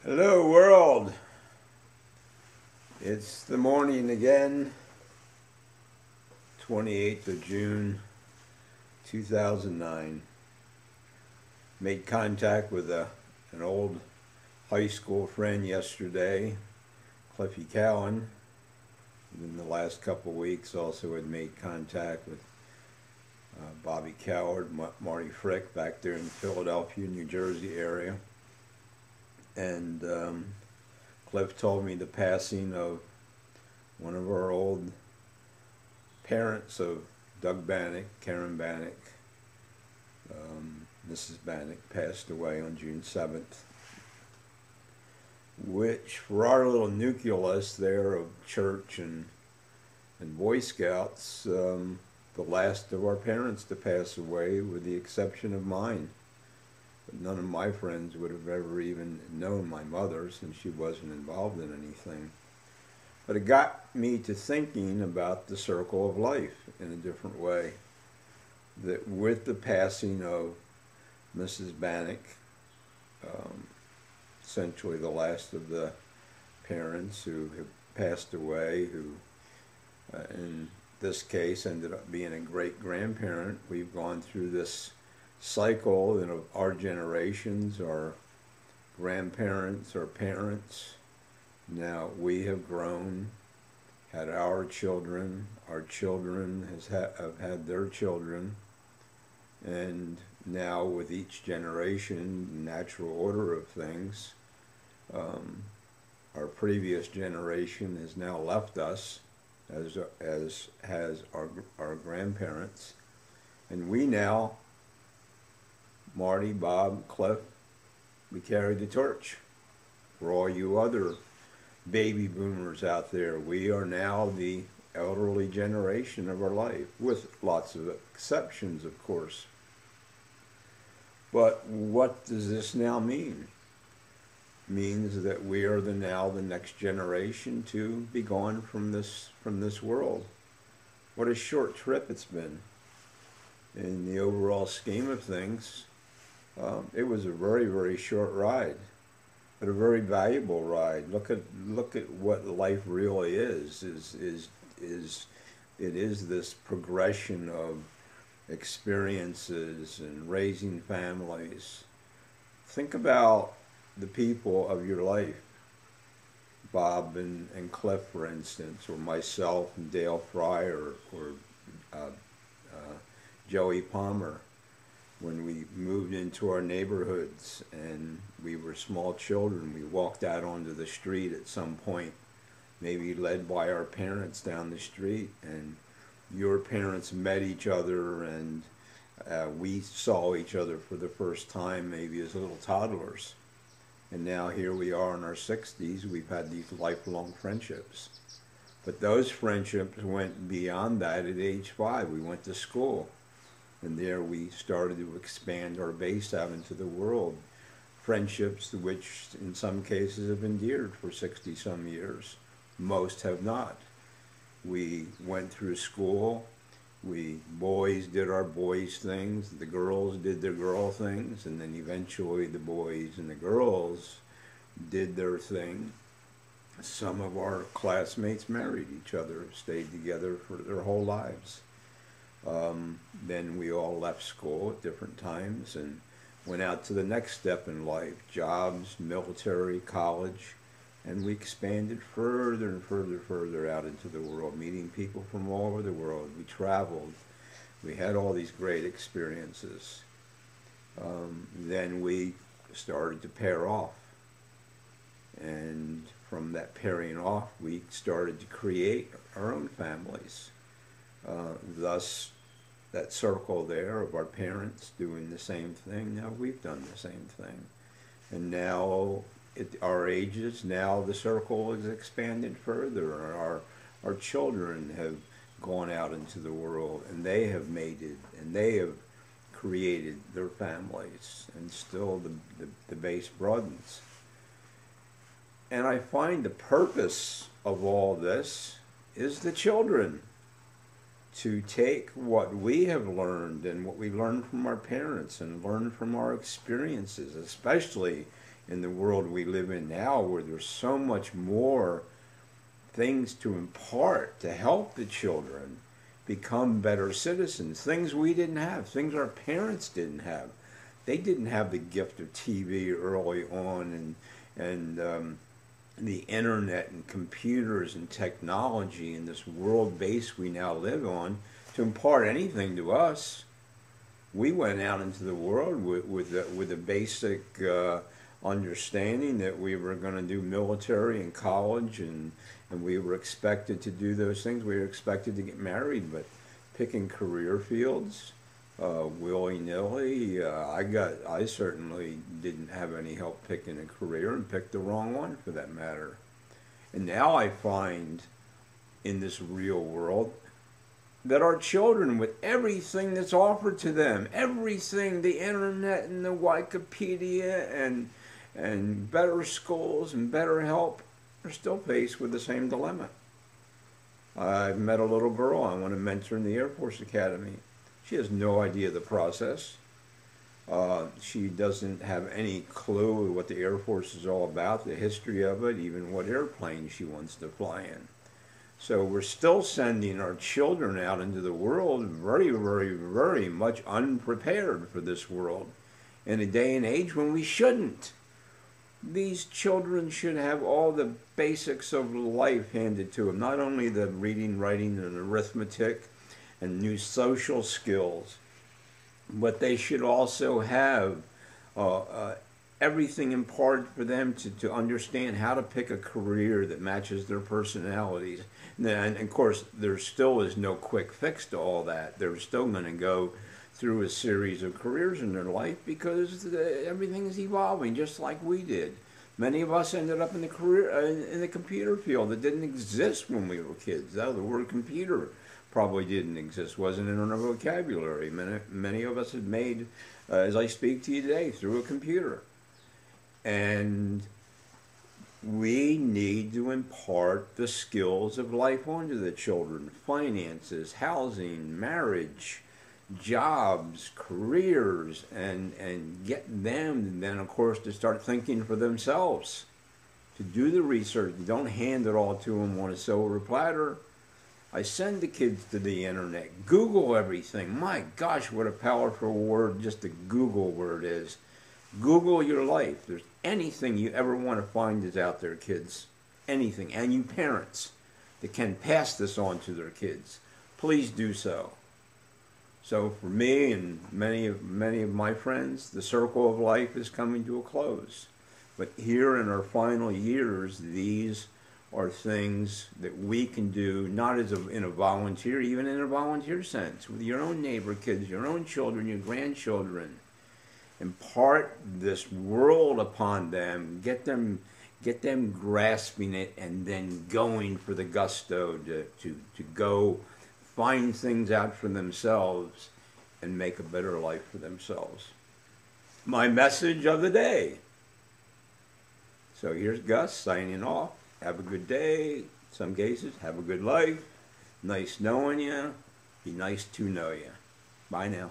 Hello, world. It's the morning again, 28th of June, 2009. Made contact with an old high school friend yesterday, Cliffy Cowan. In the last couple of weeks, also had made contact with Bobby Coward, Marty Frick back there in the Philadelphia, New Jersey area. And Cliff told me the passing of one of our old parents of Doug Bannock, Karen Bannock. Mrs. Bannock passed away on June 7th, which for our little nucleus there of church and Boy Scouts, the last of our parents to pass away with the exception of mine. But none of my friends would have ever even known my mother since she wasn't involved in anything. But it got me to thinking about the circle of life in a different way. That with the passing of Mrs. Bannock, essentially the last of the parents who have passed away, who in this case ended up being a great-grandparent, we've gone through this cycle of our generations, our grandparents, our parents. Now we have grown, had our children have had their children, and now with each generation, the natural order of things, our previous generation has now left us, as has our grandparents, and we now, Marty, Bob, Cliff, we carry the torch. For all you other baby boomers out there, we are now the elderly generation of our life, with lots of exceptions, of course. But what does this now mean? It means that we are now the next generation to be gone from this world. What a short trip it's been. In the overall scheme of things, it was a very, very short ride, but a very valuable ride. Look at what life really is. It is this progression of experiences and raising families. Think about the people of your life, Bob and Cliff, for instance, or myself and Dale Fry, or Joey Palmer. When we moved into our neighborhoods and we were small children, we walked out onto the street at some point, maybe led by our parents down the street, and your parents met each other, and we saw each other for the first time maybe as little toddlers. And now here we are in our 60s, we've had these lifelong friendships. But those friendships went beyond that at age 5. We went to school. And there we started to expand our base out into the world. Friendships which in some cases have endured for 60-some years. Most have not. We went through school. We boys did our boys things. The girls did their girl things. And then eventually the boys and the girls did their thing. Some of our classmates married each other, stayed together for their whole lives. Then we all left school at different times and went out to the next step in life, jobs, military, college, and we expanded further and further out into the world, meeting people from all over the world. We traveled. We had all these great experiences. Then we started to pair off. And from that pairing off, we started to create our own families. Thus, that circle there of our parents doing the same thing, now we've done the same thing. And now, at our ages, now the circle is expanded further. Our children have gone out into the world, and they have mated, and they have created their families, and still the base broadens. And I find the purpose of all this is the children. To take what we have learned and what we learned from our parents and learn from our experiences, especially in the world we live in now, where there's so much more things to impart to help the children become better citizens, things we didn't have, things our parents didn't have. They didn't have the gift of TV early on, and the internet and computers and technology and this world base we now live on to impart anything to us. We went out into the world with a basic understanding that we were going to do military and college, and we were expected to do those things. We were expected to get married, but picking career fields willy-nilly, I certainly didn't have any help picking a career, and picked the wrong one for that matter. And now I find in this real world that our children, with everything that's offered to them, everything, the internet and the Wikipedia and better schools and better help, are still faced with the same dilemma. I've met a little girl I want to mentor in the Air Force Academy. She has no idea the process. She doesn't have any clue what the Air Force is all about, the history of it, even what airplane she wants to fly in. So we're still sending our children out into the world very, very, very much unprepared for this world in a day and age when we shouldn't. These children should have all the basics of life handed to them, not only the reading, writing, and arithmetic and new social skills, but they should also have everything imparted for them to understand how to pick a career that matches their personalities. And of course, there still is no quick fix to all that. They're still going to go through a series of careers in their life because everything is evolving just like we did. Many of us ended up in the computer field that didn't exist when we were kids. The word computer probably didn't exist, wasn't in our vocabulary. Many of us have made, as I speak to you today, through a computer. And we need to impart the skills of life onto the children: finances, housing, marriage, jobs, careers, and get them then, of course, to start thinking for themselves, to do the research. Don't hand it all to them on a silver platter. I send the kids to the internet. Google everything. My gosh, what a powerful word just the Google word is. Google your life. There's anything you ever want to find is out there, kids. Anything. And you parents that can pass this on to their kids, please do so. So for me and many of my friends, the circle of life is coming to a close. But here in our final years, these are things that we can do, not in a volunteer, even in a volunteer sense, with your own neighbor kids, your own children, your grandchildren. Impart this world upon them, get them grasping it, and then going for the gusto to go find things out for themselves and make a better life for themselves. My message of the day. So here's Gus signing off. Have a good day. In some cases, have a good life. Nice knowing you. Be nice to know you. Bye now.